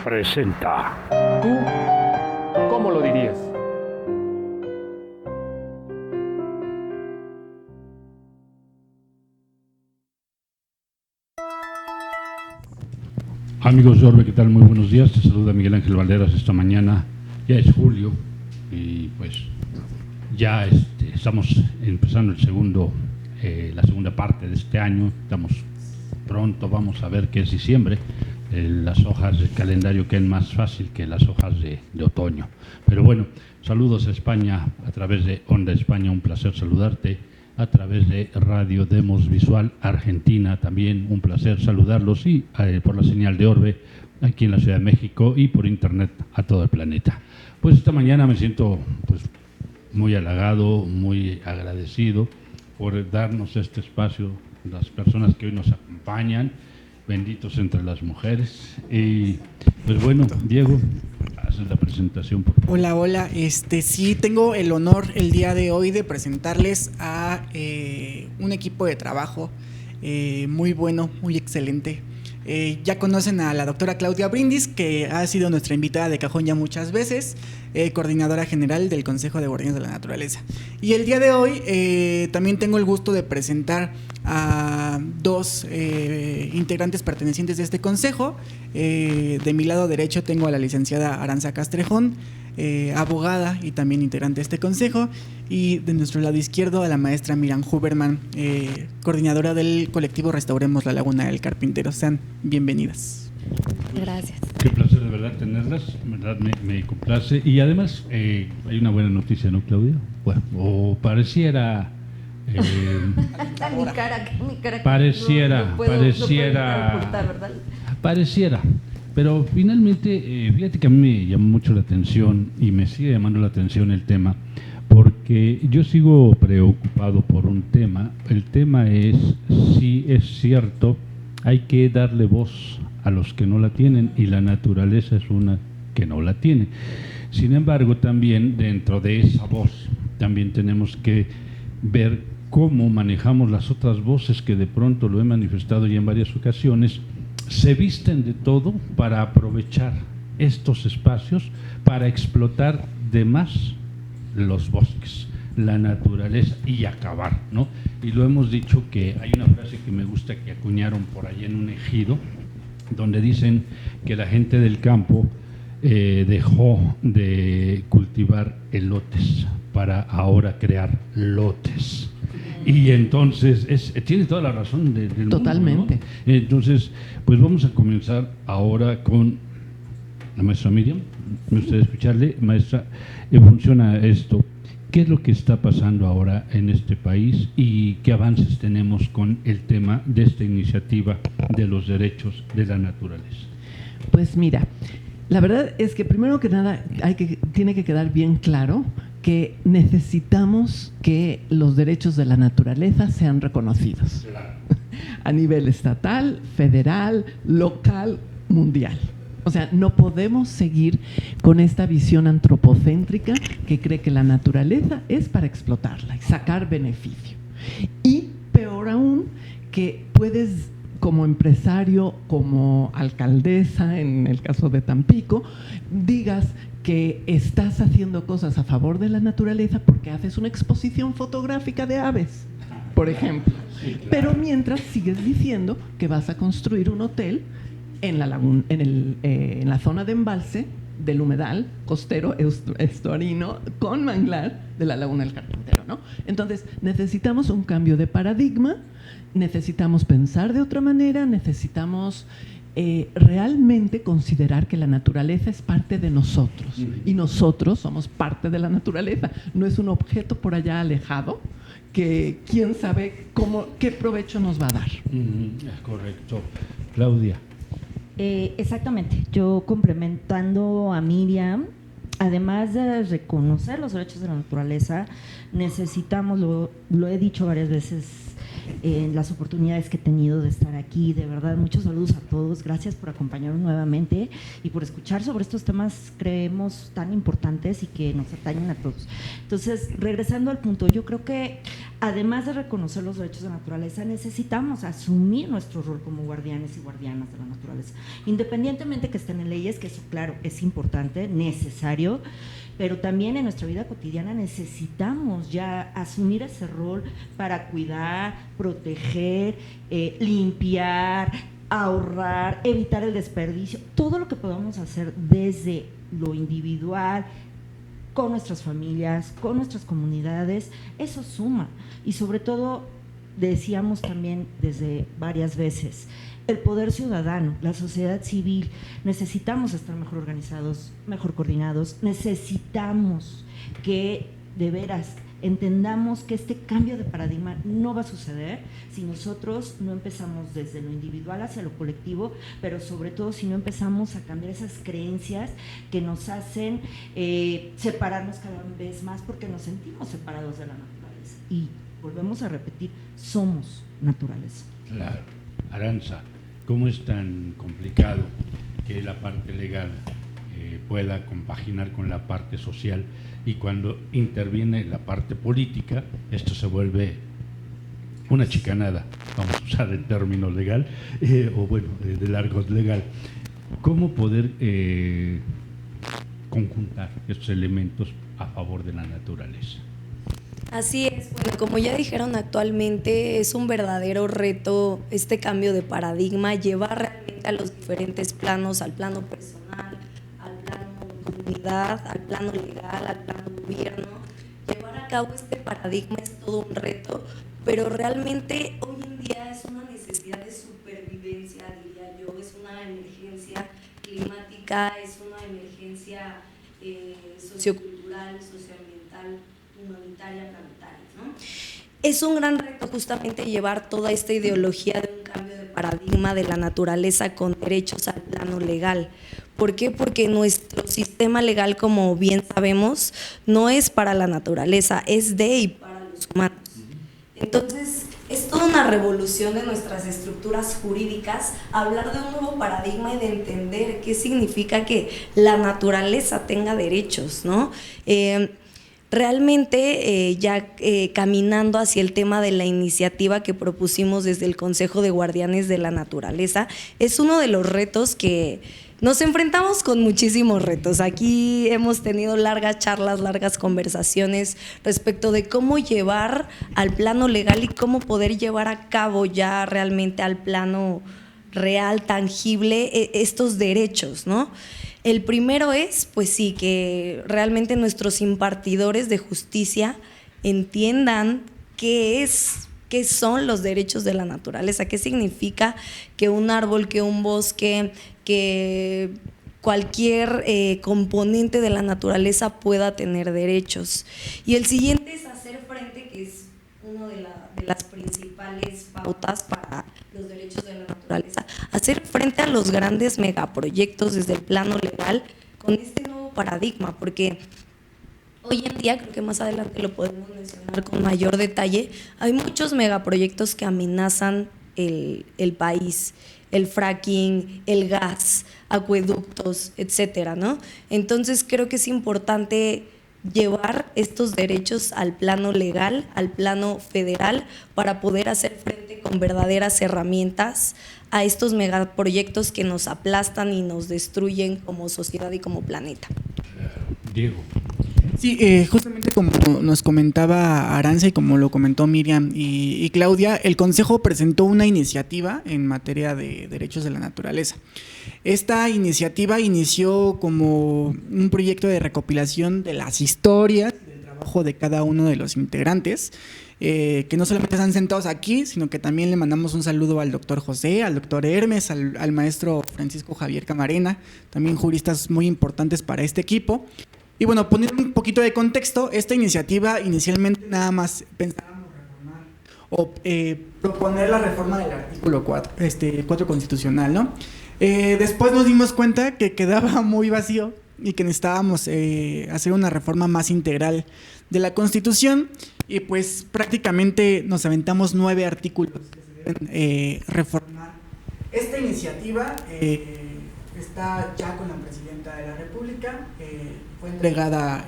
presenta. ¿Tú cómo lo dirías? Amigos de Orbe, ¿qué tal? Muy buenos días. Te saluda Miguel Ángel Valderas esta mañana. Ya es julio y pues ya estamos empezando la segunda parte de este año. Estamos pronto, vamos a ver qué es diciembre. Las hojas del calendario quedan más fácil que las hojas de otoño. Pero bueno, saludos a España a través de Onda España, un placer saludarte. A través de Radio Demos Visual Argentina, también un placer saludarlos, y por la señal de Orbe, aquí en la Ciudad de México, y por internet a todo el planeta. Pues esta mañana me siento muy halagado, muy agradecido por darnos este espacio, las personas que hoy nos acompañan, benditos entre las mujeres. Y pues bueno, Diego, haces la presentación, por favor. Hola, sí, tengo el honor el día de hoy de presentarles a un equipo de trabajo muy bueno, muy excelente. Ya conocen a la doctora Claudia Brindis, que ha sido nuestra invitada de cajón ya muchas veces, coordinadora general del Consejo de Guardianes de la Naturaleza. Y el día de hoy también tengo el gusto de presentar a dos integrantes pertenecientes de este consejo. De mi lado derecho tengo a la licenciada Aranza Castrejón, abogada y también integrante de este consejo, y de nuestro lado izquierdo a la maestra Miriam Huberman, coordinadora del colectivo Restauremos la Laguna del Carpintero. Sean bienvenidas. Gracias. Qué placer de verdad tenerlas, verdad me complace. Y además hay una buena noticia, ¿no, Claudia? Bueno, o pareciera... mi cara pareciera, pero finalmente, fíjate que a mí me llamó mucho la atención y me sigue llamando la atención el tema, porque yo sigo preocupado por un tema. El tema es si es cierto, hay que darle voz a los que no la tienen, y la naturaleza es una que no la tiene. Sin embargo, también dentro de esa voz también tenemos que ver cómo manejamos las otras voces que de pronto, lo he manifestado ya en varias ocasiones, se visten de todo para aprovechar estos espacios, para explotar de más los bosques, la naturaleza, y acabar, ¿no? Y lo hemos dicho, que hay una frase que me gusta que acuñaron por ahí en un ejido, donde dicen que la gente del campo dejó de cultivar elotes para ahora crear lotes. Y entonces, tiene toda la razón del totalmente mundo, ¿no? Entonces, pues vamos a comenzar ahora con la maestra Miriam. Me gustaría escucharle, maestra, funciona esto. ¿Qué es lo que está pasando ahora en este país y qué avances tenemos con el tema de esta iniciativa de los derechos de la naturaleza? Pues mira, la verdad es que primero que nada tiene que quedar bien claro que necesitamos que los derechos de la naturaleza sean reconocidos a nivel estatal, federal, local, mundial. O sea, no podemos seguir con esta visión antropocéntrica que cree que la naturaleza es para explotarla y sacar beneficio. Y peor aún, que puedes, como empresario, como alcaldesa, en el caso de Tampico, digas que estás haciendo cosas a favor de la naturaleza porque haces una exposición fotográfica de aves, por ejemplo. Sí, claro. Pero mientras sigues diciendo que vas a construir un hotel en la laguna, en la zona de embalse del humedal costero estuarino con manglar de la Laguna del Carpintero, ¿no? Entonces, necesitamos un cambio de paradigma, necesitamos pensar de otra manera, necesitamos realmente considerar que la naturaleza es parte de nosotros, y nosotros somos parte de la naturaleza. No es un objeto por allá alejado que quién sabe qué provecho nos va a dar. Es correcto. Claudia. Exactamente. Yo, complementando a Miriam, además de reconocer los derechos de la naturaleza, necesitamos, lo he dicho varias veces, en las oportunidades que he tenido de estar aquí. De verdad, muchos saludos a todos. Gracias por acompañarnos nuevamente y por escuchar sobre estos temas, creemos, tan importantes y que nos atañen a todos. Entonces, regresando al punto, yo creo que además de reconocer los derechos de la naturaleza, necesitamos asumir nuestro rol como guardianes y guardianas de la naturaleza, independientemente que estén en leyes, que eso, claro, es importante, necesario, pero también en nuestra vida cotidiana necesitamos ya asumir ese rol para cuidar, proteger, limpiar, ahorrar, evitar el desperdicio, todo lo que podamos hacer desde lo individual, con nuestras familias, con nuestras comunidades, eso suma. Y sobre todo, decíamos también desde varias veces, el poder ciudadano, la sociedad civil, necesitamos estar mejor organizados, mejor coordinados, necesitamos que de veras entendamos que este cambio de paradigma no va a suceder si nosotros no empezamos desde lo individual hacia lo colectivo, pero sobre todo si no empezamos a cambiar esas creencias que nos hacen separarnos cada vez más porque nos sentimos separados de la naturaleza. Y volvemos a repetir, somos naturaleza. Claro. Arantza, ¿cómo es tan complicado que la parte legal pueda compaginar con la parte social, y cuando interviene la parte política, esto se vuelve una chicanada, vamos a usar el término legal, o bueno, de largo legal? ¿Cómo poder conjuntar estos elementos a favor de la naturaleza? Así es, bueno, como ya dijeron, actualmente es un verdadero reto este cambio de paradigma, llevar realmente a los diferentes planos, al plano personal, al plano comunidad, al plano legal, al plano gobierno. Llevar a cabo este paradigma es todo un reto, pero realmente hoy en día es una necesidad de supervivencia, diría yo, es una emergencia climática, es una emergencia sociocultural, socioambiental, humanitaria, planetaria, ¿no? Es un gran reto justamente llevar toda esta ideología de un cambio de paradigma de la naturaleza con derechos al plano legal. ¿Por qué? Porque nuestro sistema legal, como bien sabemos, no es para la naturaleza, es de y para los humanos. Entonces, es toda una revolución de nuestras estructuras jurídicas, hablar de un nuevo paradigma y de entender qué significa que la naturaleza tenga derechos, ¿no? Realmente caminando hacia el tema de la iniciativa que propusimos desde el Consejo de Guardianes de la Naturaleza, es uno de los retos que nos enfrentamos con muchísimos retos. Aquí hemos tenido largas charlas, largas conversaciones respecto de cómo llevar al plano legal y cómo poder llevar a cabo ya realmente al plano real, tangible, estos derechos, ¿no? El primero es, pues sí, que realmente nuestros impartidores de justicia entiendan qué son los derechos de la naturaleza, qué significa que un árbol, que un bosque, que cualquier componente de la naturaleza pueda tener derechos. Y el siguiente es hacer frente, que es una de las principales pautas para los derechos de la naturaleza, hacer frente a los grandes megaproyectos desde el plano legal con este nuevo paradigma, porque hoy en día, creo que más adelante lo podemos mencionar con mayor detalle, hay muchos megaproyectos que amenazan el país, el fracking, el gas, acueductos, etcétera, ¿no? Entonces creo que es importante llevar estos derechos al plano legal, al plano federal, para poder hacer frente con verdaderas herramientas a estos megaproyectos que nos aplastan y nos destruyen como sociedad y como planeta. Diego. Sí, justamente como nos comentaba Arantza y como lo comentó Miriam y Claudia, el Consejo presentó una iniciativa en materia de derechos de la naturaleza. Esta iniciativa inició como un proyecto de recopilación de las historias del trabajo de cada uno de los integrantes, que no solamente están sentados aquí, sino que también le mandamos un saludo al doctor José, al doctor Hermes, al maestro Francisco Javier Camarena, también juristas muy importantes para este equipo. Y bueno, poniendo un poquito de contexto, esta iniciativa inicialmente nada más pensábamos reformar o proponer la reforma del artículo 4 constitucional, ¿no? Después nos dimos cuenta que quedaba muy vacío y que necesitábamos hacer una reforma más integral de la Constitución, y pues prácticamente nos aventamos 9 artículos que se deben reformar. Esta iniciativa está ya con la Presidenta de la República, fue entregada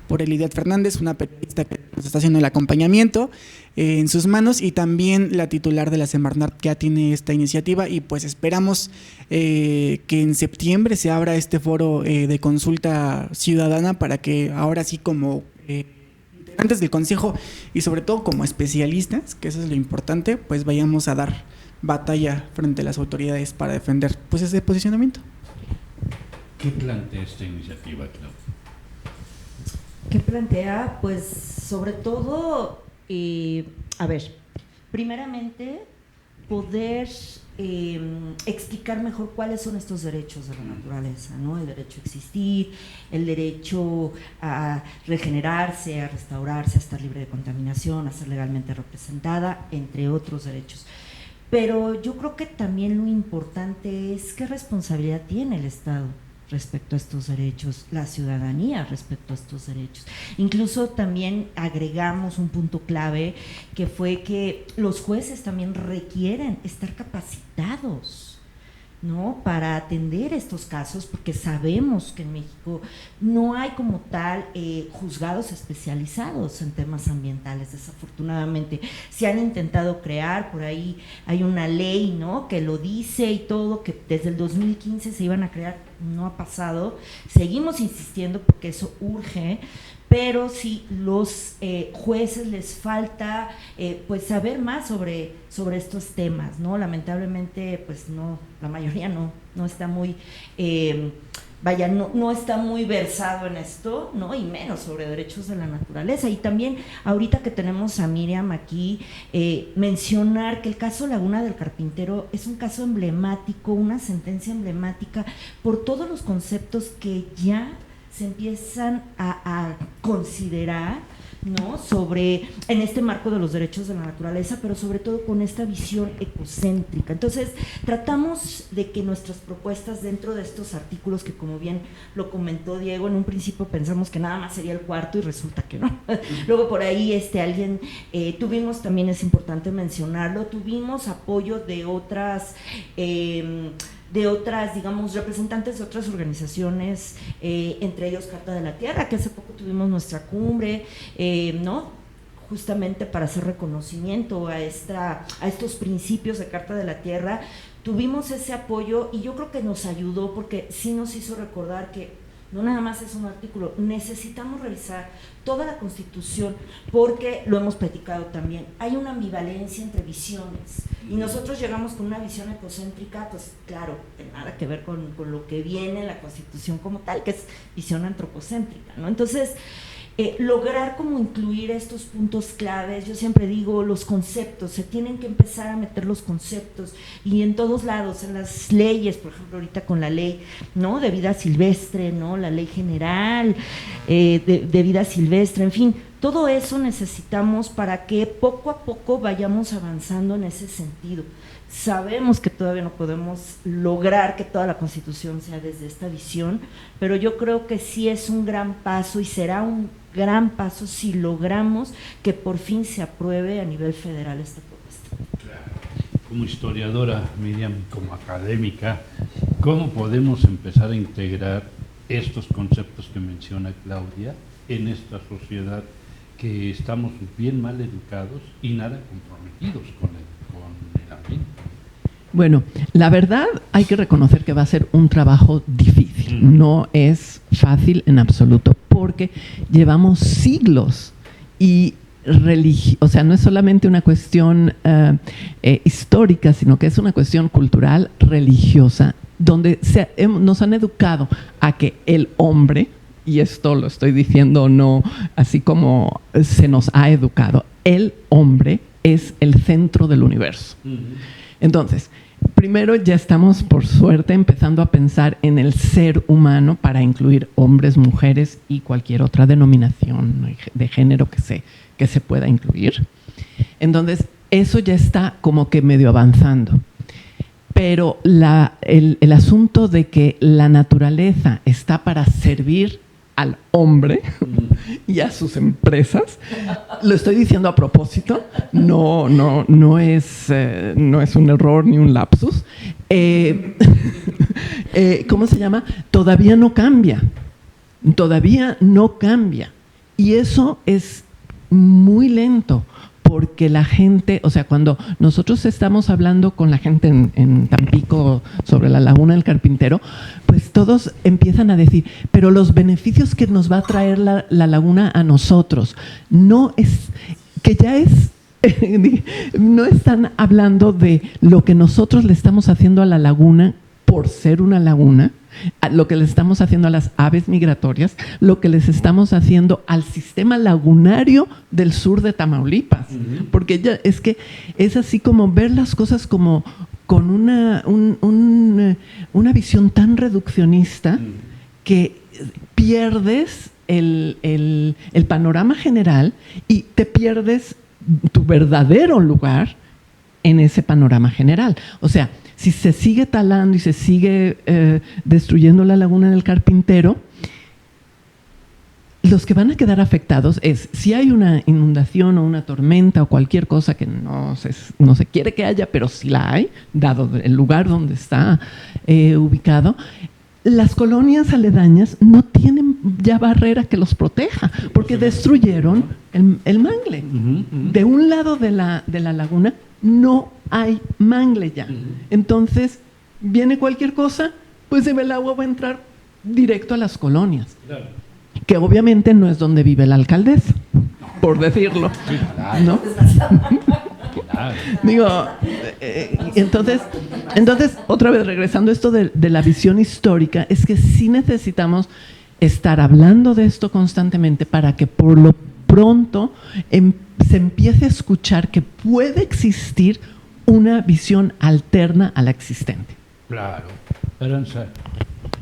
por Elidet Fernández, una periodista que nos está haciendo el acompañamiento en sus manos, y también la titular de la Semarnat ya tiene esta iniciativa, y pues esperamos que en septiembre se abra este foro de consulta ciudadana para que ahora sí, como integrantes del Consejo y sobre todo como especialistas, que eso es lo importante, pues vayamos a dar batalla frente a las autoridades para defender pues ese posicionamiento. ¿Qué plantea esta iniciativa, Claudia? ¿Qué plantea? Pues sobre todo, a ver, primeramente poder explicar mejor cuáles son estos derechos de la naturaleza, ¿no? El derecho a existir, el derecho a regenerarse, a restaurarse, a estar libre de contaminación, a ser legalmente representada, entre otros derechos. Pero yo creo que también lo importante es qué responsabilidad tiene el Estado respecto a estos derechos, la ciudadanía respecto a estos derechos. Incluso también agregamos un punto clave, que fue que los jueces también requieren estar capacitados, ¿no?, para atender estos casos, porque sabemos que en México no hay como tal juzgados especializados en temas ambientales. Desafortunadamente se han intentado crear, por ahí hay una ley, ¿no?, que lo dice y todo, que desde el 2015 se iban a crear, no ha pasado. Seguimos insistiendo porque eso urge, pero sí, los jueces les falta pues saber más sobre estos temas, ¿no? Lamentablemente, pues no, la mayoría no está muy, no está muy versado en esto, ¿no? Y menos sobre derechos de la naturaleza. Y también, ahorita que tenemos a Miriam aquí, mencionar que el caso Laguna del Carpintero es un caso emblemático, una sentencia emblemática por todos los conceptos que ya se empiezan a considerar, ¿no?, sobre, en este marco de los derechos de la naturaleza, pero sobre todo con esta visión ecocéntrica. Entonces, tratamos de que nuestras propuestas dentro de estos artículos, que como bien lo comentó Diego, en un principio pensamos que nada más sería el cuarto y resulta que no. Luego por ahí alguien, tuvimos, también es importante mencionarlo, tuvimos apoyo de otras digamos, representantes de otras organizaciones, entre ellos Carta de la Tierra, que hace poco tuvimos nuestra cumbre, ¿no?, justamente para hacer reconocimiento a estos principios de Carta de la Tierra. Tuvimos ese apoyo y yo creo que nos ayudó, porque sí nos hizo recordar que no nada más es un artículo, necesitamos revisar toda la Constitución, porque lo hemos platicado también, hay una ambivalencia entre visiones, y nosotros llegamos con una visión ecocéntrica, pues claro, nada que ver con lo que viene en la Constitución como tal, que es visión antropocéntrica, ¿no? Entonces, lograr como incluir estos puntos claves, yo siempre digo, los conceptos, se tienen que empezar a meter los conceptos, y en todos lados, en las leyes, por ejemplo, ahorita con la ley, ¿no?, de vida silvestre, ¿no?, la ley general de vida silvestre, en fin, todo eso necesitamos para que poco a poco vayamos avanzando en ese sentido. Sabemos que todavía no podemos lograr que toda la Constitución sea desde esta visión, pero yo creo que sí es un gran paso, y será un gran paso si logramos que por fin se apruebe a nivel federal esta propuesta. Claro. Como historiadora, Miriam, como académica, ¿cómo podemos empezar a integrar estos conceptos que menciona Claudia en esta sociedad que estamos bien mal educados y nada comprometidos con el ambiente? Bueno, la verdad hay que reconocer que va a ser un trabajo difícil, no es fácil en absoluto, porque llevamos siglos y o sea, no es solamente una cuestión histórica, sino que es una cuestión cultural, religiosa, donde nos han educado a que el hombre, y esto lo estoy diciendo no así como se nos ha educado, el hombre es el centro del universo. Entonces, primero ya estamos, por suerte, empezando a pensar en el ser humano para incluir hombres, mujeres y cualquier otra denominación de género que se pueda incluir. Entonces, eso ya está como que medio avanzando. Pero el asunto de que la naturaleza está para servir al hombre y a sus empresas. Lo estoy diciendo a propósito, no es un error ni un lapsus. ¿Cómo se llama? Todavía no cambia. Y eso es muy lento, porque la gente, o sea, cuando nosotros estamos hablando con la gente en Tampico sobre la Laguna del Carpintero, pues todos empiezan a decir, pero los beneficios que nos va a traer la laguna a nosotros, no están hablando de lo que nosotros le estamos haciendo a la laguna por ser una laguna, lo que le estamos haciendo a las aves migratorias, lo que les estamos haciendo al sistema lagunario del sur de Tamaulipas. Porque ya es que es así como ver las cosas como con una visión tan reduccionista que pierdes el panorama general y te pierdes tu verdadero lugar en ese panorama general. O sea, si se sigue talando y se sigue destruyendo la Laguna del Carpintero, los que van a quedar afectados es, si hay una inundación o una tormenta o cualquier cosa que no se quiere que haya, pero sí la hay, dado el lugar donde está ubicado, las colonias aledañas no tienen ya barrera que los proteja, porque destruyeron el mangle. De un lado de la laguna no hay mangle ya. Entonces, viene cualquier cosa, pues el agua va a entrar directo a las colonias. Claro. Que obviamente no es donde vive la alcaldesa, por decirlo. Sí, claro. ¿No? Claro. Digo, entonces, otra vez regresando a esto de la visión histórica, es que sí necesitamos estar hablando de esto constantemente para que por lo pronto se empiece a escuchar que puede existir una visión alterna a la existente. Claro. Aranza,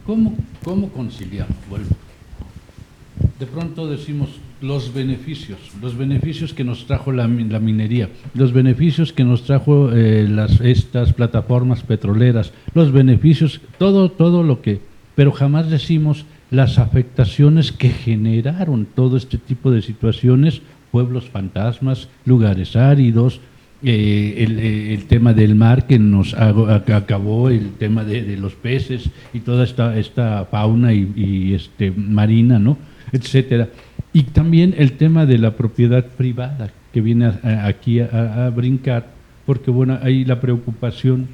¿cómo conciliamos? Bueno, de pronto decimos los beneficios que nos trajo la minería, los beneficios que nos trajo estas plataformas petroleras, los beneficios, todo lo que, pero jamás decimos las afectaciones que generaron todo este tipo de situaciones, pueblos fantasmas, lugares áridos, el tema del mar que nos acabó, el tema de los peces y toda esta fauna y marina, ¿no?, etcétera. Y también el tema de la propiedad privada que viene aquí a brincar, porque bueno, hay la preocupación,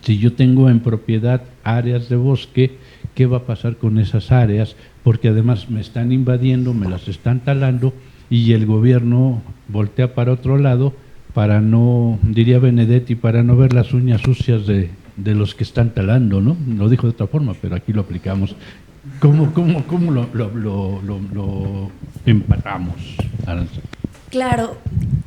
si yo tengo en propiedad áreas de bosque, ¿qué va a pasar con esas áreas? Porque además me están invadiendo, me las están talando y el gobierno voltea para otro lado para no, diría Benedetti, para no ver las uñas sucias de los que están talando, ¿no? Lo dijo de otra forma, pero aquí lo aplicamos. ¿Cómo lo empatamos, Aranza? Claro,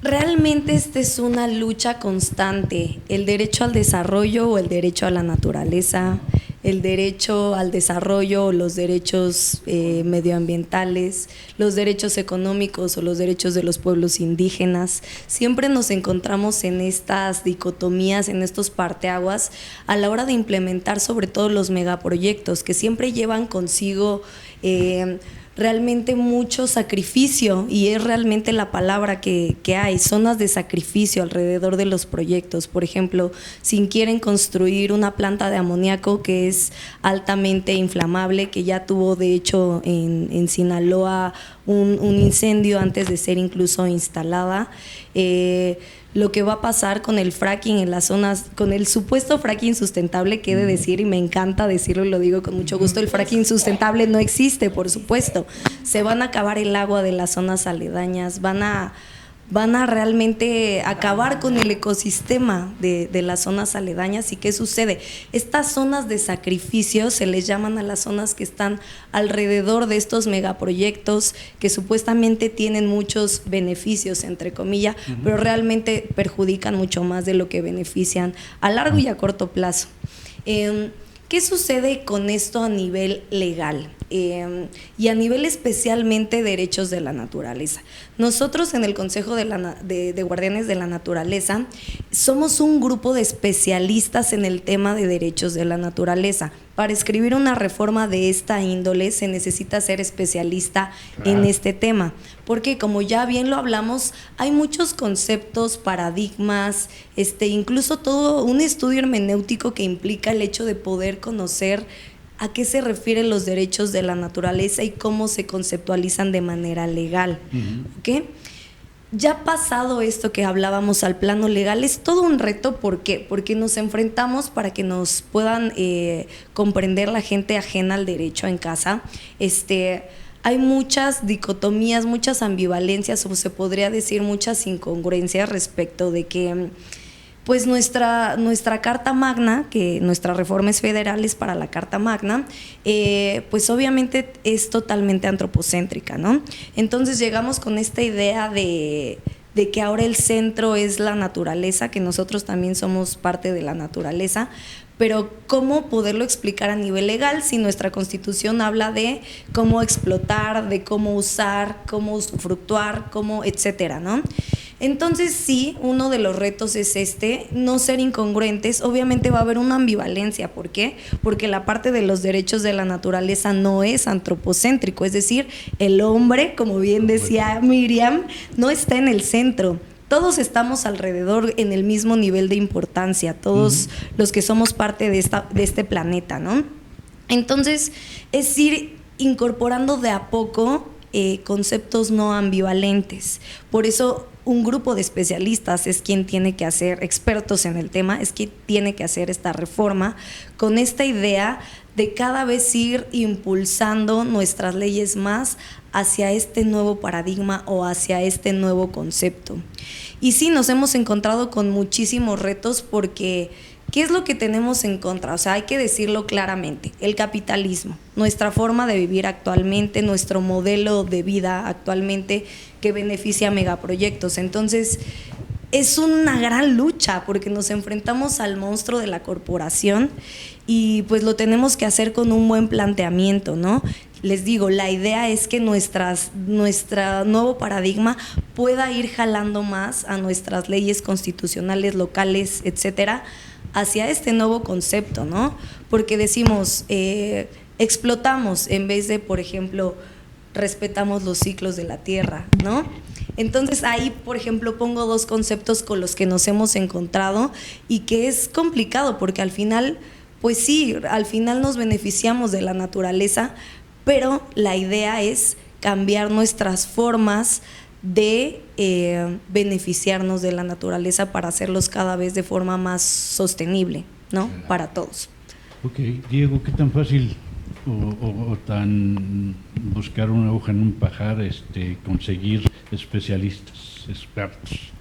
realmente esta es una lucha constante, el derecho al desarrollo o el derecho a la naturaleza, el derecho al desarrollo o los derechos medioambientales, los derechos económicos o los derechos de los pueblos indígenas. Siempre nos encontramos en estas dicotomías, en estos parteaguas a la hora de implementar sobre todo los megaproyectos que siempre llevan consigo realmente mucho sacrificio, y es realmente la palabra que hay, zonas de sacrificio alrededor de los proyectos. Por ejemplo, si quieren construir una planta de amoníaco que es altamente inflamable, que ya tuvo de hecho en Sinaloa un incendio antes de ser incluso instalada, lo que va a pasar con el fracking en las zonas, con el supuesto fracking sustentable, que he de decir, y me encanta decirlo y lo digo con mucho gusto, el fracking sustentable no existe, por supuesto. Se van a acabar el agua de las zonas aledañas, van a realmente acabar con el ecosistema de las zonas aledañas. ¿Y qué sucede? Estas zonas de sacrificio se les llaman a las zonas que están alrededor de estos megaproyectos que supuestamente tienen muchos beneficios, entre comillas, pero realmente perjudican mucho más de lo que benefician a largo y a corto plazo. ¿Qué sucede con esto a nivel legal? y a nivel especialmente derechos de la naturaleza. Nosotros en el Consejo de Guardianes de la Naturaleza somos un grupo de especialistas en el tema de derechos de la naturaleza. Para escribir una reforma de esta índole se necesita ser especialista en este tema, porque como ya bien lo hablamos, hay muchos conceptos, paradigmas, incluso todo un estudio hermenéutico que implica el hecho de poder conocer a qué se refieren los derechos de la naturaleza y cómo se conceptualizan de manera legal. ¿Okay? Ya pasado esto que hablábamos al plano legal, es todo un reto. ¿Por qué? Porque nos enfrentamos, para que nos puedan comprender la gente ajena al derecho en casa, hay muchas dicotomías, muchas ambivalencias, o se podría decir muchas incongruencias respecto de que pues nuestra Carta Magna, que nuestras reformas federales para la Carta Magna, pues obviamente es totalmente antropocéntrica, ¿no? Entonces llegamos con esta idea de que ahora el centro es la naturaleza, que nosotros también somos parte de la naturaleza, pero ¿cómo poderlo explicar a nivel legal si nuestra Constitución habla de cómo explotar, de cómo usar, cómo usufructuar, cómo, etcétera, ¿no? Entonces sí, uno de los retos es no ser incongruentes. Obviamente va a haber una ambivalencia. ¿Por qué? Porque la parte de los derechos de la naturaleza no es antropocéntrico, es decir, el hombre, como bien decía Miriam, no está en el centro. Todos estamos alrededor en el mismo nivel de importancia, todos los que somos parte de este planeta, ¿no? Entonces, es ir incorporando de a poco conceptos no ambivalentes. Por eso un grupo de especialistas es quien tiene que hacer, expertos en el tema, es quien tiene que hacer esta reforma con esta idea de cada vez ir impulsando nuestras leyes más hacia este nuevo paradigma o hacia este nuevo concepto. Y sí, nos hemos encontrado con muchísimos retos porque ¿qué es lo que tenemos en contra? O sea, hay que decirlo claramente, el capitalismo, nuestra forma de vivir actualmente, nuestro modelo de vida actualmente que beneficia a megaproyectos. Entonces, es una gran lucha porque nos enfrentamos al monstruo de la corporación y pues lo tenemos que hacer con un buen planteamiento, ¿no? Les digo, la idea es que nuestro nuevo paradigma pueda ir jalando más a nuestras leyes constitucionales, locales, etcétera, hacia este nuevo concepto, ¿no? Porque decimos, explotamos en vez de, por ejemplo, respetamos los ciclos de la tierra, ¿no? Entonces ahí, por ejemplo, pongo dos conceptos con los que nos hemos encontrado y que es complicado porque al final, pues sí, al final nos beneficiamos de la naturaleza, pero la idea es cambiar nuestras formas de beneficiarnos de la naturaleza para hacerlos cada vez de forma más sostenible, ¿no? Para todos. Ok, Diego, ¿qué tan fácil o tan buscar una aguja en un pajar, conseguir especialistas, expertos?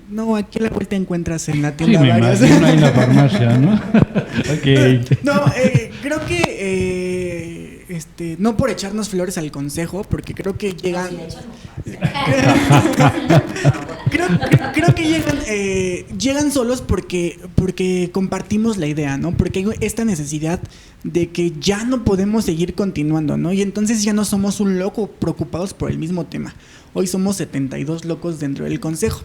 No, aquí a la vuelta encuentras en la tienda sí, varias. Me imagino en la farmacia, ¿no? Okay. No, creo que no por echarnos flores al consejo, porque creo que llegan. creo que llegan solos porque compartimos la idea, ¿no? Porque hay esta necesidad de que ya no podemos seguir continuando, ¿no? Y entonces ya no somos un loco preocupados por el mismo tema. Hoy somos 72 locos dentro del consejo.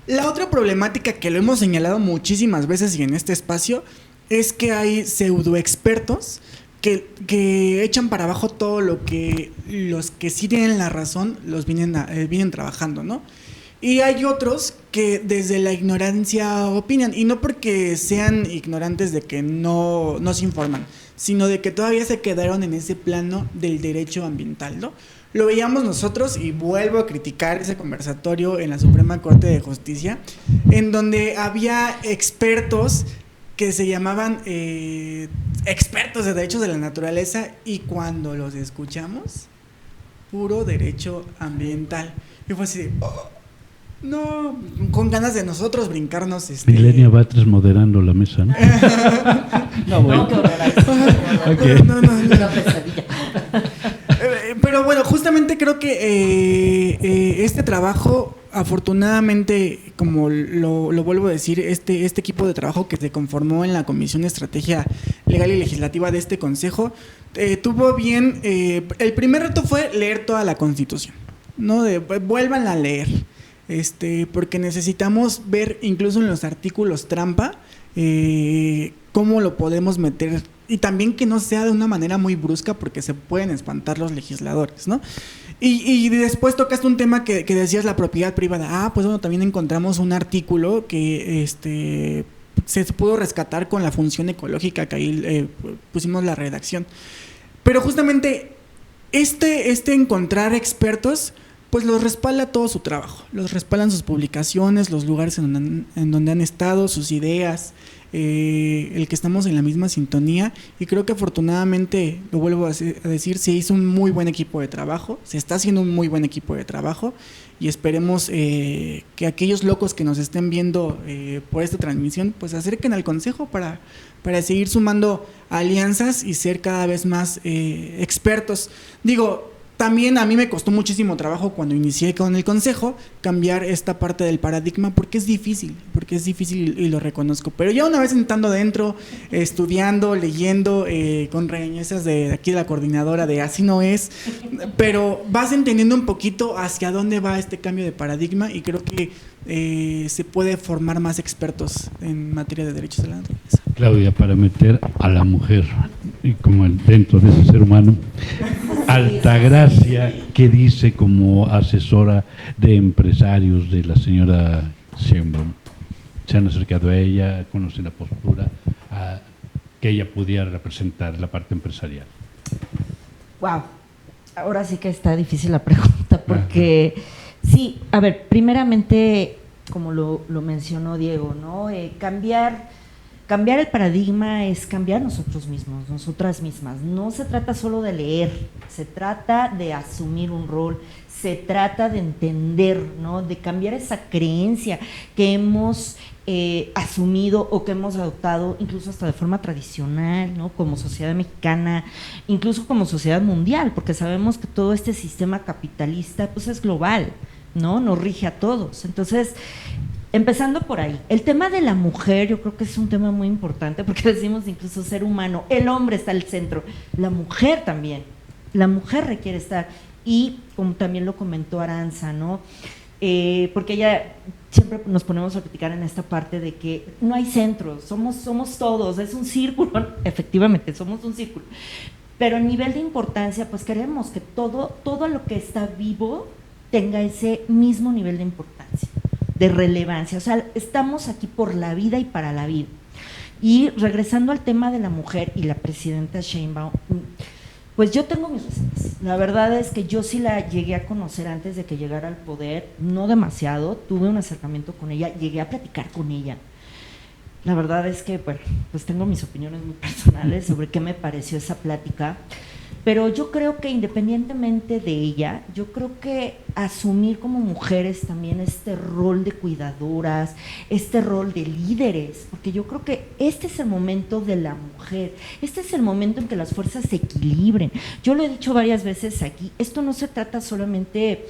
La otra problemática que lo hemos señalado muchísimas veces y en este espacio es que hay pseudoexpertos que echan para abajo todo lo que los que sí tienen la razón los vienen trabajando, ¿no? Y hay otros que desde la ignorancia opinan, y no porque sean ignorantes de que no se informan, sino de que todavía se quedaron en ese plano del derecho ambiental, ¿no? Lo veíamos nosotros, y vuelvo a criticar ese conversatorio en la Suprema Corte de Justicia, en donde había expertos que se llamaban expertos de derechos de la naturaleza, y cuando los escuchamos, puro derecho ambiental. Y fue así de, no, con ganas de nosotros brincarnos. Milenia Batres moderando la mesa, ¿no? No, bueno. Okay. No. Pero bueno, justamente creo que este trabajo, afortunadamente, como lo vuelvo a decir, este equipo de trabajo que se conformó en la Comisión de Estrategia legal y legislativa de este consejo tuvo bien, el primer reto fue leer toda la Constitución, ¿no? Vuelvan a leer, porque necesitamos ver incluso en los artículos trampa cómo lo podemos meter, y también que no sea de una manera muy brusca porque se pueden espantar los legisladores, ¿no? Y después tocaste un tema que decías, la propiedad privada. Pues bueno, también encontramos un artículo que se pudo rescatar con la función ecológica, que ahí pusimos la redacción. Pero justamente encontrar expertos, pues los respalda todo su trabajo, los respaldan sus publicaciones, los lugares en donde han estado, sus ideas, el que estamos en la misma sintonía, y creo que afortunadamente, lo vuelvo a decir, se hizo un muy buen equipo de trabajo, se está haciendo un muy buen equipo de trabajo, y esperemos que aquellos locos que nos estén viendo por esta transmisión, pues se acerquen al consejo para seguir sumando alianzas y ser cada vez más expertos. Digo, también a mí me costó muchísimo trabajo cuando inicié con el consejo cambiar esta parte del paradigma, porque es difícil y lo reconozco, pero ya una vez entrando dentro, estudiando, leyendo, con regañezas de aquí de la coordinadora de así no es, pero vas entendiendo un poquito hacia dónde va este cambio de paradigma, y creo que se puede formar más expertos en materia de derechos de la naturaleza. Claudia, para meter a la mujer como dentro de ese ser humano, Altagracia, ¿qué dice como asesora de empresarios de la señora Sheinbaum? ¿Se han acercado a ella, conocen la postura, que ella pudiera representar la parte empresarial? Wow, ahora sí que está difícil la pregunta, porque sí, a ver, primeramente, como lo mencionó Diego, ¿no? Cambiar el paradigma es cambiar nosotros mismos, nosotras mismas. No se trata solo de leer, se trata de asumir un rol, se trata de entender, ¿no? De cambiar esa creencia que hemos asumido o que hemos adoptado incluso hasta de forma tradicional, ¿no? Como sociedad mexicana, incluso como sociedad mundial, porque sabemos que todo este sistema capitalista pues es global, ¿no? Nos rige a todos. Entonces, empezando por ahí, el tema de la mujer yo creo que es un tema muy importante, porque decimos incluso ser humano, el hombre está al centro, la mujer también, la mujer requiere estar, y como también lo comentó Aranza, ¿no? Porque ella siempre nos ponemos a platicar en esta parte de que no hay centros, somos todos, es un círculo, efectivamente somos un círculo, pero a nivel de importancia pues queremos que todo lo que está vivo tenga ese mismo nivel de importancia, de relevancia, o sea, estamos aquí por la vida y para la vida. Y regresando al tema de la mujer y la presidenta Sheinbaum, pues yo tengo mis reservas. La verdad es que yo sí la llegué a conocer antes de que llegara al poder, no demasiado, tuve un acercamiento con ella, llegué a platicar con ella. La verdad es que, bueno, pues tengo mis opiniones muy personales sobre qué me pareció esa plática, pero yo creo que independientemente de ella, yo creo que asumir como mujeres también este rol de cuidadoras, este rol de líderes, porque yo creo que este es el momento de la mujer, este es el momento en que las fuerzas se equilibren. Yo lo he dicho varias veces aquí, esto no se trata solamente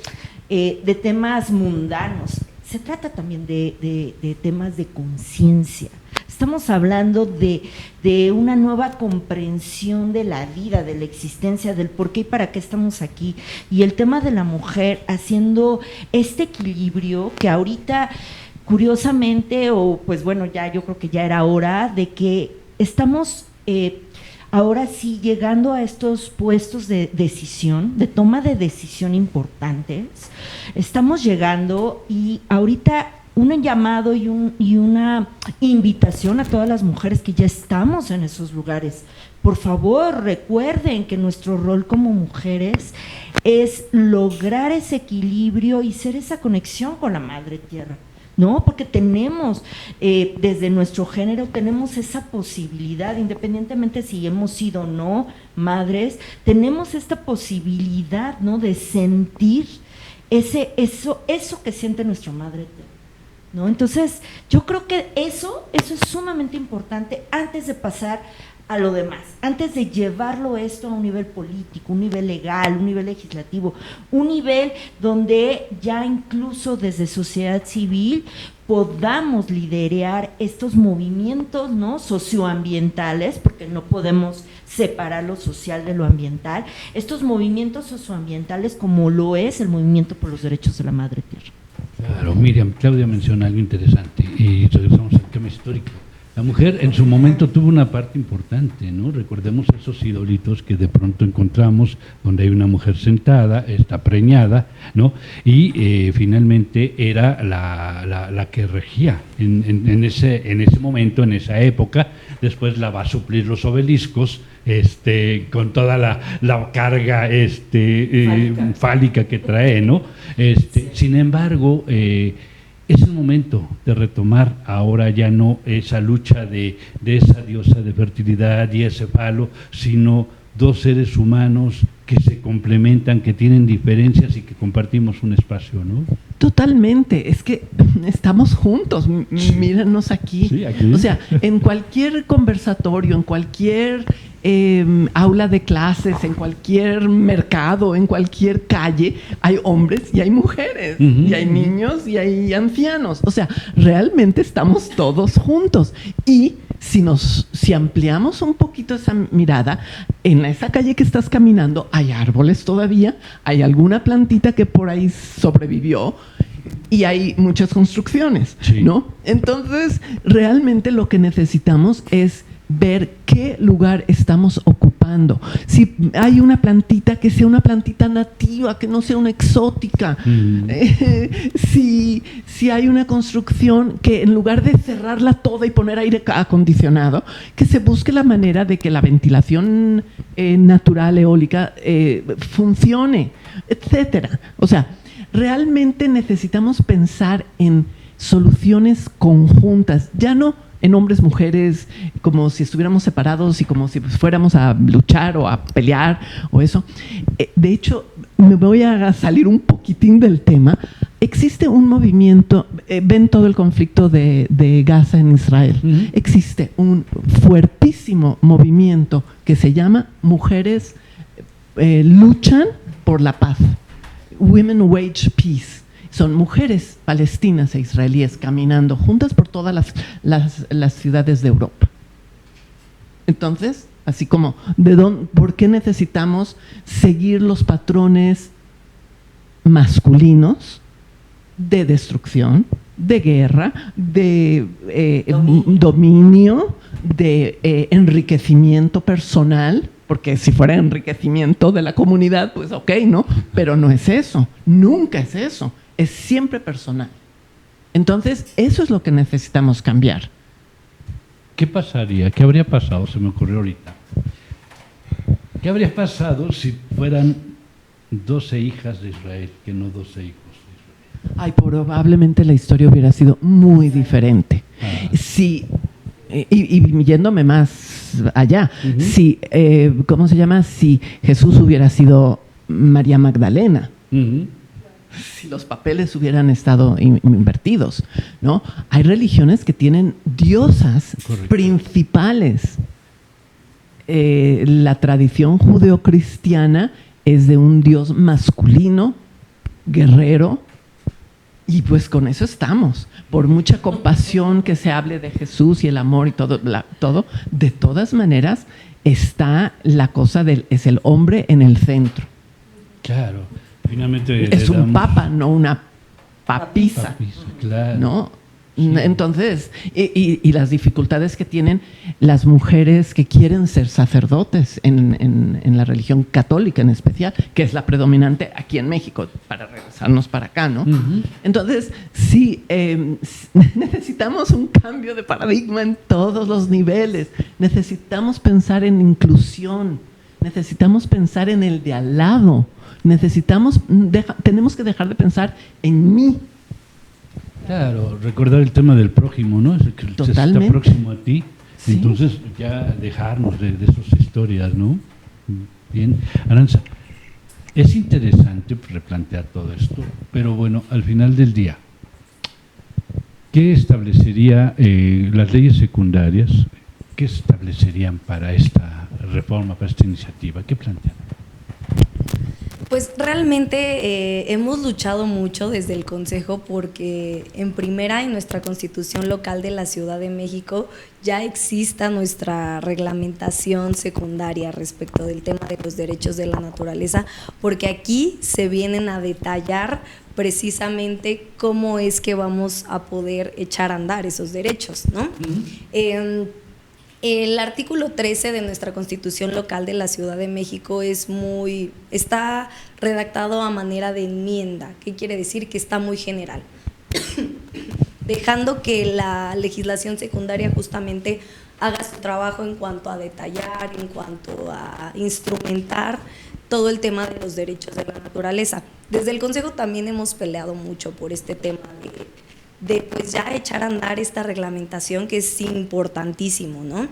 de temas mundanos, se trata también de temas de conciencia. Estamos hablando de una nueva comprensión de la vida, de la existencia, del por qué y para qué estamos aquí. Y el tema de la mujer haciendo este equilibrio que ahorita, curiosamente, o pues bueno, ya yo creo que ya era hora de que estamos ahora sí llegando a estos puestos de decisión, de toma de decisión importantes. Estamos llegando y ahorita un llamado y una invitación a todas las mujeres que ya estamos en esos lugares. Por favor, recuerden que nuestro rol como mujeres es lograr ese equilibrio y ser esa conexión con la Madre Tierra, ¿no? Porque tenemos, desde nuestro género, tenemos esa posibilidad, independientemente si hemos sido o no madres, tenemos esta posibilidad, ¿no? De sentir eso que siente nuestra Madre Tierra, ¿no? Entonces, yo creo que eso es sumamente importante antes de pasar a lo demás, antes de llevarlo esto a un nivel político, un nivel legal, un nivel legislativo, un nivel donde ya incluso desde sociedad civil podamos liderar estos movimientos, ¿no?, socioambientales, porque no podemos separar lo social de lo ambiental, estos movimientos socioambientales como lo es el movimiento por los derechos de la madre tierra. Claro, Miriam, Claudia menciona algo interesante y regresamos al tema histórico. La mujer en su momento tuvo una parte importante, ¿no? Recordemos esos idolitos que de pronto encontramos donde hay una mujer sentada, está preñada, ¿no? Y finalmente era la que regía en ese momento, en esa época. Después la va a suplir los obeliscos, con toda la carga fálica que trae, ¿no? Sin embargo, es el momento de retomar ahora ya no esa lucha de esa diosa de fertilidad y ese falo, sino dos seres humanos que se complementan, que tienen diferencias y que compartimos un espacio, ¿no? Totalmente, es que estamos juntos, mírenos aquí. Sí, aquí. O sea, en cualquier conversatorio, en cualquier aula de clases, en cualquier mercado, en cualquier calle, hay hombres y hay mujeres, y hay niños y hay ancianos. O sea, realmente estamos todos juntos. Y si ampliamos un poquito esa mirada, en esa calle que estás caminando hay árboles todavía, hay alguna plantita que por ahí sobrevivió y hay muchas construcciones, sí, ¿no? Entonces, realmente lo que necesitamos es ver qué lugar estamos ocupando. Si hay una plantita, que sea una plantita nativa, que no sea una exótica. Si hay una construcción, que en lugar de cerrarla toda y poner aire acondicionado, que se busque la manera de que la ventilación natural eólica funcione, etcétera. O sea, realmente necesitamos pensar en soluciones conjuntas, ya no en hombres, mujeres, como si estuviéramos separados y como si fuéramos a luchar o a pelear o eso. De hecho, me voy a salir un poquitín del tema. Existe un movimiento, ven todo el conflicto de Gaza en Israel. Existe un fuertísimo movimiento que se llama Mujeres Luchan por la Paz. Women Wage Peace. Son mujeres palestinas e israelíes caminando juntas por todas las ciudades de Europa. Entonces, así como, ¿por qué necesitamos seguir los patrones masculinos de destrucción, de guerra, de dominio, de enriquecimiento personal? Porque si fuera enriquecimiento de la comunidad, pues ok, ¿no? Pero no es eso, nunca es eso. Es siempre personal. Entonces, eso es lo que necesitamos cambiar. ¿Qué pasaría? ¿Qué habría pasado? Se me ocurrió ahorita. ¿Qué habría pasado si fueran 12 hijas de Israel, que no 12 hijos de Israel? Ay, probablemente la historia hubiera sido muy diferente. Si, y yéndome más allá, si, ¿cómo se llama? Si Jesús hubiera sido María Magdalena. Si los papeles hubieran estado invertidos, ¿no? Hay religiones que tienen diosas principales. La tradición judeocristiana es de un dios masculino, guerrero, y pues con eso estamos. Por mucha compasión que se hable de Jesús y el amor y todo, de todas maneras está la cosa es el hombre en el centro. Claro. Finalmente es un papa, no una papisa, claro. ¿no? Sí. Entonces, y las dificultades que tienen las mujeres que quieren ser sacerdotes en la religión católica en especial, que es la predominante aquí en México, para regresarnos para acá, ¿no? Entonces, sí, necesitamos un cambio de paradigma en todos los niveles. Necesitamos pensar en inclusión, necesitamos pensar en el de al lado. Tenemos que dejar de pensar en mí. Claro, recordar el tema del prójimo, ¿no? Es que está próximo a ti. Sí. Entonces ya dejarnos de esas historias, ¿no? Bien. Arantxa, es interesante replantear todo esto, pero bueno, al final del día, ¿qué establecería las leyes secundarias ¿qué establecerían para esta reforma, para esta iniciativa? ¿Qué plantean? Pues realmente hemos luchado mucho desde el Consejo porque en nuestra Constitución local de la Ciudad de México ya exista nuestra reglamentación secundaria respecto del tema de los derechos de la naturaleza, porque aquí se vienen a detallar precisamente cómo es que vamos a poder echar a andar esos derechos, ¿no? El artículo 13 de nuestra Constitución local de la Ciudad de México está redactado a manera de enmienda. ¿Qué quiere decir? Que está muy general, dejando que la legislación secundaria justamente haga su trabajo en cuanto a detallar, en cuanto a instrumentar todo el tema de los derechos de la naturaleza. Desde el Consejo también hemos peleado mucho por este tema de pues ya echar a andar esta reglamentación, que es importantísimo, ¿no?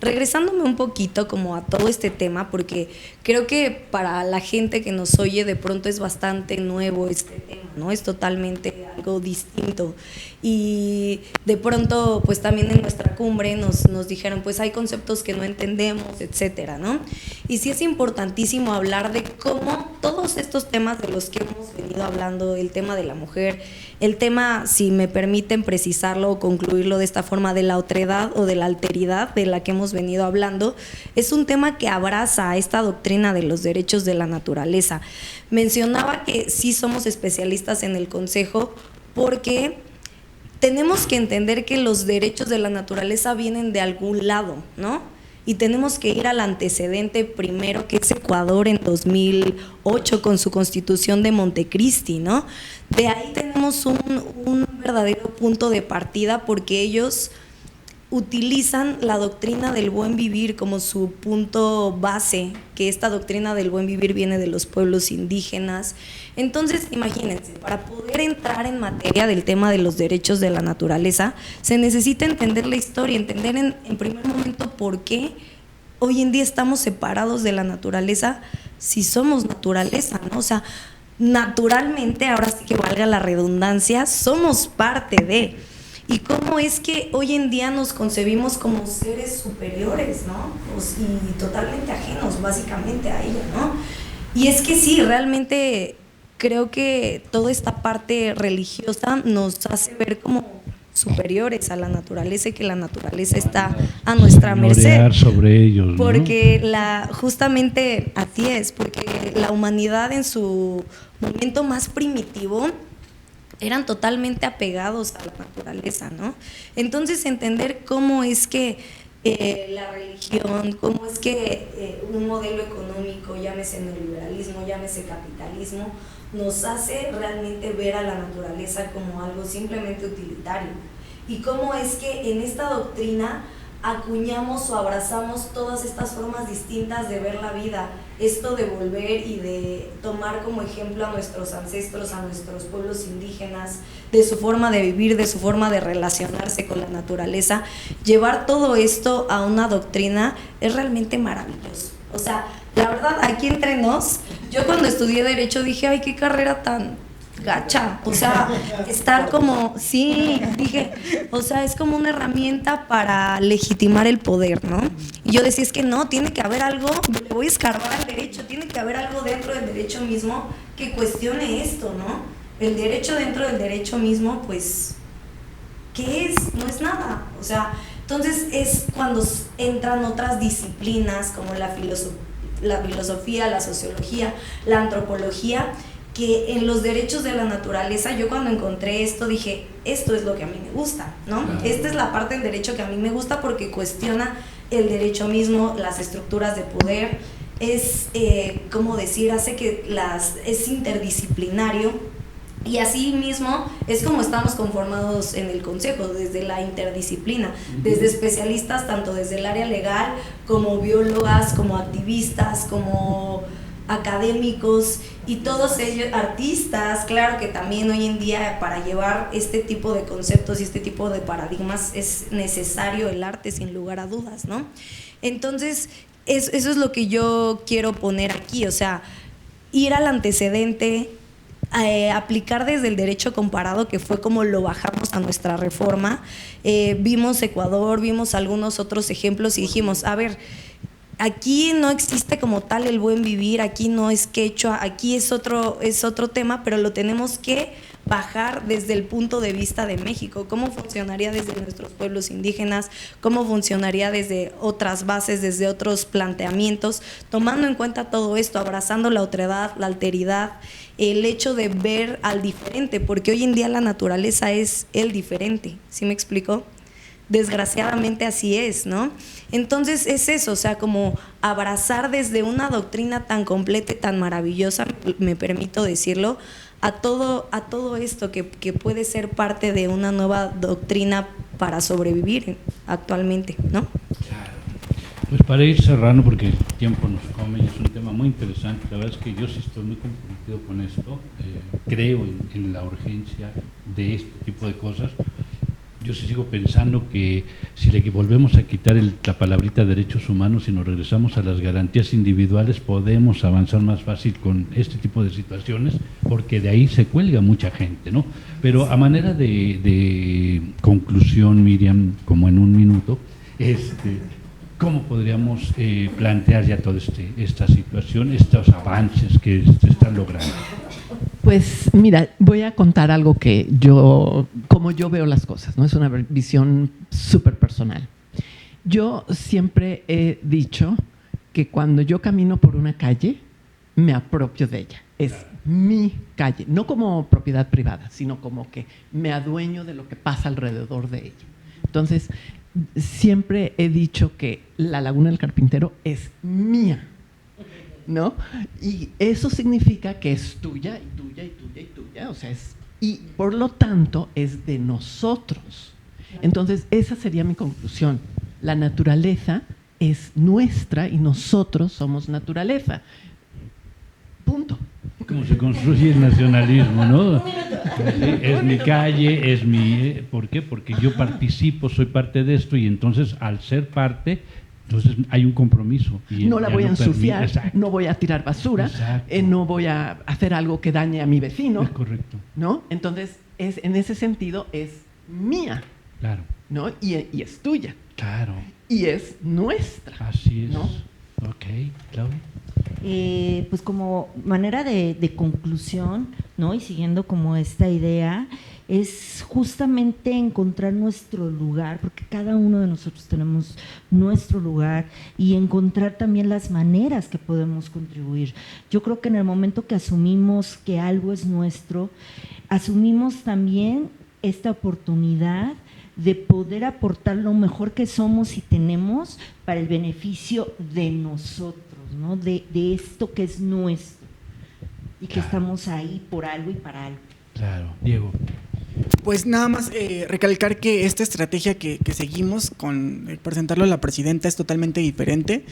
Regresándome un poquito como a todo este tema, porque creo que para la gente que nos oye de pronto es bastante nuevo este tema, ¿no? Es totalmente algo distinto, y de pronto pues también en nuestra cumbre nos dijeron pues hay conceptos que no entendemos, etcétera, ¿no? Y sí es importantísimo hablar de cómo todos estos temas de los que hemos venido hablando, el tema de la mujer, el tema, si me permiten precisarlo o concluirlo de esta forma, de la otredad o de la alteridad de la que hemos venido hablando, es un tema que abraza esta doctrina de los derechos de la naturaleza. Mencionaba que sí somos especialistas en el Consejo porque tenemos que entender que los derechos de la naturaleza vienen de algún lado, ¿no? Y tenemos que ir al antecedente primero, que es Ecuador en 2008 con su Constitución de Montecristi, ¿no? De ahí tenemos un verdadero punto de partida, porque ellos utilizan la doctrina del buen vivir como su punto base, que esta doctrina del buen vivir viene de los pueblos indígenas. Entonces, imagínense, para poder entrar en materia del tema de los derechos de la naturaleza, se necesita entender la historia, entender en primer momento por qué hoy en día estamos separados de la naturaleza si somos naturaleza, ¿no? O sea, naturalmente, ahora sí que valga la redundancia, somos parte de… Y cómo es que hoy en día nos concebimos como seres superiores, ¿no? Pues, y totalmente ajenos, básicamente, a ella, ¿no? Y es que sí, realmente creo que toda esta parte religiosa nos hace ver como superiores a la naturaleza, y que la naturaleza está a nuestra merced. Sobre ellos, ¿no? Porque justamente así es, porque la humanidad en su momento más primitivo eran totalmente apegados a la naturaleza, ¿no? Entonces, entender cómo es que la religión, cómo es que un modelo económico, llámese neoliberalismo, llámese capitalismo, nos hace realmente ver a la naturaleza como algo simplemente utilitario, y cómo es que en esta doctrina acuñamos o abrazamos todas estas formas distintas de ver la vida, esto de volver y de tomar como ejemplo a nuestros ancestros, a nuestros pueblos indígenas, de su forma de vivir, de su forma de relacionarse con la naturaleza, llevar todo esto a una doctrina es realmente maravilloso. O sea, la verdad, aquí entre nos, yo cuando estudié Derecho dije, ay, qué carrera tan gacha, o sea, estar como, sí, dije, o sea, es como una herramienta para legitimar el poder, ¿no? Y yo decía, es que no, tiene que haber algo, le voy a escarbar al derecho, tiene que haber algo dentro del derecho mismo que cuestione esto, ¿no? El derecho dentro del derecho mismo, pues, ¿qué es? No es nada, o sea, entonces es cuando entran otras disciplinas como la filosofía, la sociología, la antropología, que en los derechos de la naturaleza, yo cuando encontré esto dije, esto es lo que a mí me gusta, ¿no? Claro. Esta es la parte del derecho que a mí me gusta, porque cuestiona el derecho mismo, las estructuras de poder, es, como decir, hace que es interdisciplinario, y así mismo es como estamos conformados en el Consejo, desde la interdisciplina, desde especialistas, tanto desde el área legal, como biólogas, como activistas, como académicos, y todos ellos, artistas, claro que también hoy en día para llevar este tipo de conceptos y este tipo de paradigmas es necesario el arte, sin lugar a dudas, ¿no? Entonces, eso es lo que yo quiero poner aquí, o sea, ir al antecedente, aplicar desde el derecho comparado, que fue como lo bajamos a nuestra reforma. Vimos Ecuador, vimos algunos otros ejemplos y dijimos, a ver, aquí no existe como tal el buen vivir, aquí no es quechua, aquí es otro tema, pero lo tenemos que bajar desde el punto de vista de México. ¿Cómo funcionaría desde nuestros pueblos indígenas? ¿Cómo funcionaría desde otras bases, desde otros planteamientos? Tomando en cuenta todo esto, abrazando la otredad, la alteridad, el hecho de ver al diferente, porque hoy en día la naturaleza es el diferente, ¿sí me explico? Desgraciadamente así es, ¿no? Entonces es eso, o sea, como abrazar desde una doctrina tan completa y tan maravillosa, me permito decirlo, a todo esto que puede ser parte de una nueva doctrina para sobrevivir actualmente, ¿no? Claro. Pues para ir cerrando, porque el tiempo nos come y es un tema muy interesante, la verdad es que yo sí estoy muy comprometido con esto, creo en la urgencia de este tipo de cosas. Yo sí sigo pensando que si le volvemos a quitar la palabrita derechos humanos y nos regresamos a las garantías individuales, podemos avanzar más fácil con este tipo de situaciones, porque de ahí se cuelga mucha gente, ¿no? Pero a manera de conclusión, Miriam, como en un minuto, ¿cómo podríamos plantear ya toda esta situación, estos avances que se están logrando? Pues mira, voy a contar algo que como yo veo las cosas, ¿no? Es una visión súper personal. Yo siempre he dicho que cuando yo camino por una calle, me apropio de ella. Es mi calle, no como propiedad privada, sino como que me adueño de lo que pasa alrededor de ella. Entonces, siempre he dicho que la Laguna del Carpintero es mía, ¿no? Y eso significa que es tuya y tuya y tuya y tuya, o sea, y por lo tanto es de nosotros. Entonces, esa sería mi conclusión. La naturaleza es nuestra y nosotros somos naturaleza. Punto. Cómo se construye el nacionalismo, ¿no? Es mi calle, es mi... ¿Por qué? Porque yo participo, soy parte de esto y entonces al ser parte... Entonces hay un compromiso. Y no la voy a ensuciar, no voy a tirar basura, no voy a hacer algo que dañe a mi vecino. Es correcto. ¿No? Entonces, en ese sentido, es mía. Claro. ¿No? Y es tuya. Claro. Y es nuestra. Así es. ¿No? Ok, Claudia. Pues como manera de conclusión, ¿no? Y siguiendo como esta idea, es justamente encontrar nuestro lugar, porque cada uno de nosotros tenemos nuestro lugar, y encontrar también las maneras que podemos contribuir. Yo creo que en el momento que asumimos que algo es nuestro, asumimos también esta oportunidad de poder aportar lo mejor que somos y tenemos para el beneficio de nosotros, ¿no? De esto que es nuestro y que estamos ahí por algo y para algo. Claro. Diego. Pues nada más recalcar que esta estrategia que seguimos con presentarlo a la presidenta es totalmente diferente,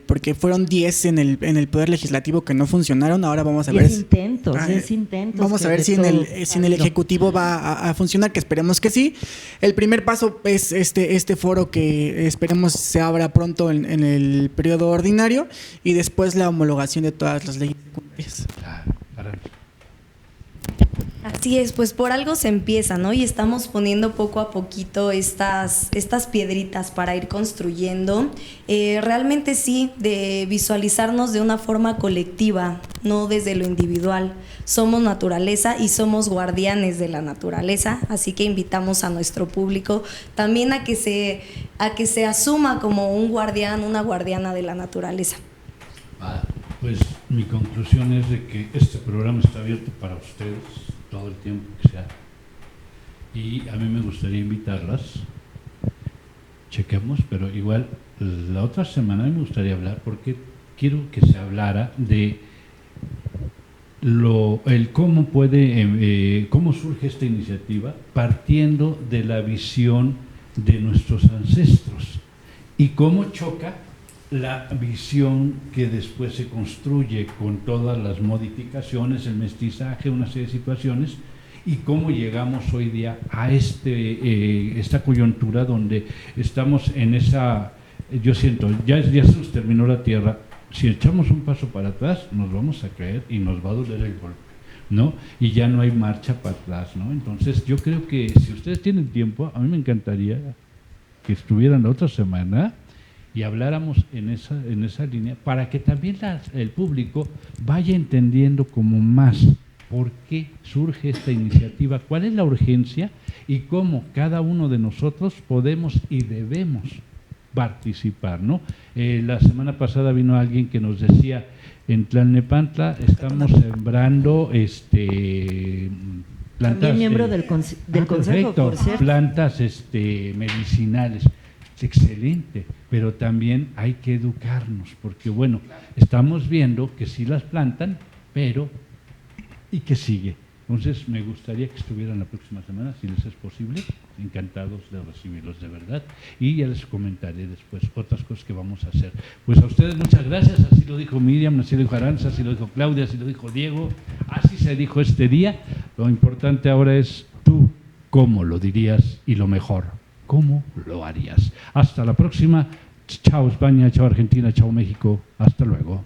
porque fueron 10 en el Poder Legislativo que no funcionaron. Ahora vamos a ver. Es intentos. Vamos a ver si en el Ejecutivo va a funcionar, que esperemos que sí. El primer paso es este foro que esperemos se abra pronto en el periodo ordinario, y después la homologación de todas las leyes secundarias. Claro. Así es, pues por algo se empieza, ¿no? Y estamos poniendo poco a poquito estas piedritas para ir construyendo. Realmente sí, de visualizarnos de una forma colectiva, no desde lo individual. Somos naturaleza y somos guardianes de la naturaleza, así que invitamos a nuestro público también a que se asuma como un guardián, una guardiana de la naturaleza. Pues mi conclusión es de que este programa está abierto para ustedes todo el tiempo que sea, y a mí me gustaría invitarlas, chequemos, pero igual la otra semana me gustaría hablar, porque quiero que se hablara de cómo surge esta iniciativa partiendo de la visión de nuestros ancestros y cómo choca la visión que después se construye con todas las modificaciones, el mestizaje, una serie de situaciones, y cómo llegamos hoy día a esta coyuntura donde estamos en esa, yo siento, ya se nos terminó la tierra. Si echamos un paso para atrás, nos vamos a caer y nos va a doler el golpe. ¿no? Y ya no hay marcha para atrás, ¿no? Entonces yo creo que si ustedes tienen tiempo, a mí me encantaría que estuvieran la otra semana y habláramos en esa línea para que también el público vaya entendiendo como más por qué surge esta iniciativa, cuál es la urgencia y cómo cada uno de nosotros podemos y debemos participar, ¿no? La semana pasada vino alguien que nos decía, en Tlalnepantla estamos sembrando plantas, también miembro del consejo, por cierto. Plantas medicinales. Excelente, pero también hay que educarnos, porque bueno, estamos viendo que sí las plantan, pero ¿y qué sigue? Entonces me gustaría que estuvieran la próxima semana, si les es posible, encantados de recibirlos de verdad, y ya les comentaré después otras cosas que vamos a hacer. Pues a ustedes muchas gracias, así lo dijo Miriam, así lo dijo Aranza, así lo dijo Claudia, así lo dijo Diego, así se dijo este día. Lo importante ahora es tú, cómo lo dirías y lo mejor, ¿cómo lo harías? Hasta la próxima. Chao España, chao Argentina, chao México. Hasta luego.